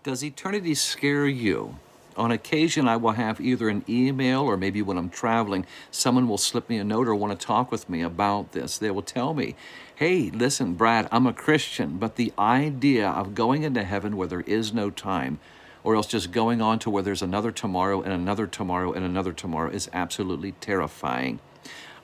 Does eternity scare you? On occasion, I will have either an email or maybe when I'm traveling, someone will slip me a note or want to talk with me about this. They will tell me, hey, listen, Brad, I'm a Christian, but the idea of going into heaven where there is no time, or else just going on to where there's another tomorrow and another tomorrow and another tomorrow is absolutely terrifying.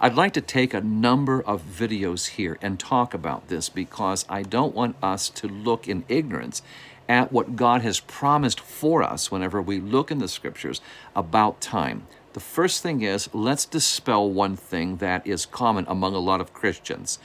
I'd like to take a number of videos here and talk about this because I don't want us to look in ignorance at what God has promised for us whenever we look in the scriptures about time. The first thing is, let's dispel one thing that is common among a lot of Christians.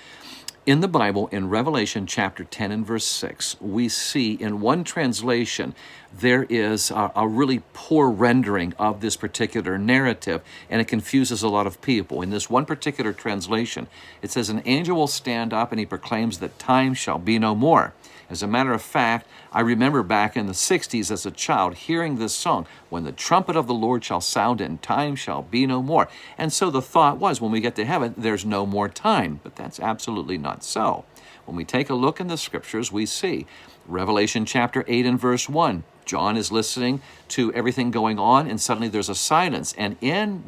In the Bible, in Revelation chapter 10 and verse 6, we see in one translation there is a really poor rendering of this particular narrative, and it confuses a lot of people. In this one particular translation, it says, an angel will stand up and he proclaims that time shall be no more. As a matter of fact, I remember back in the 60s as a child hearing this song, when the trumpet of the Lord shall sound and time shall be no more. And so the thought was, when we get to heaven, there's no more time. But that's absolutely not so. When we take a look in the scriptures, we see Revelation chapter 8 and verse 1. John is listening to everything going on, and suddenly there's a silence. And in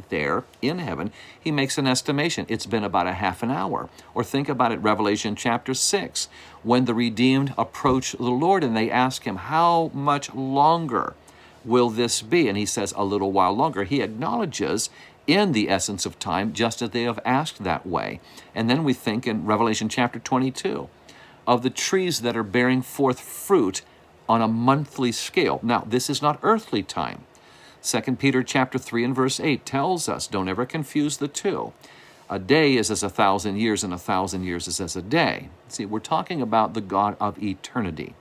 heaven, he makes an estimation. It's been about a half an hour. Or think about it, Revelation chapter 6, when the redeemed approach the Lord and they ask him, how much longer will this be? And he says, a little while longer. He acknowledges in the essence of time, just as they have asked that way. And then we think in Revelation chapter 22 of the trees that are bearing forth fruit on a monthly scale. Now, this is not earthly time. 2 Peter chapter 3 and verse 8 tells us, don't ever confuse the two. A day is as 1,000 years, and 1,000 years is as a day. See, we're talking about the God of eternity.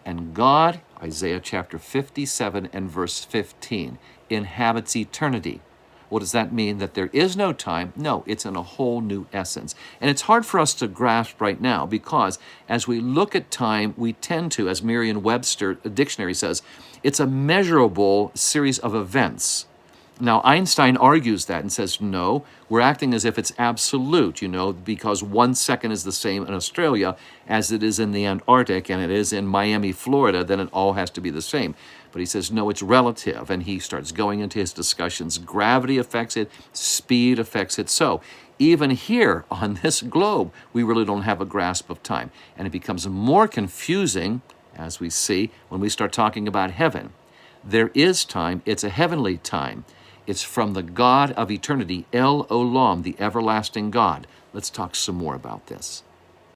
And God, Isaiah chapter 57 and verse 15, inhabits eternity. What does that mean? That there is no time? No, it's in a whole new essence. And it's hard for us to grasp right now because as we look at time, we tend to, as Merriam-Webster dictionary says, it's a measurable series of events. Now, Einstein argues that and says, no, we're acting as if it's absolute, because 1 second is the same in Australia as it is in the Antarctic and it is in Miami, Florida, then it all has to be the same. But he says, no, it's relative. And he starts going into his discussions. Gravity affects it. Speed affects it. So even here on this globe, we really don't have a grasp of time. And it becomes more confusing, as we see, when we start talking about heaven. There is time. It's a heavenly time. It's from the God of eternity, El Olam, the everlasting God. Let's talk some more about this.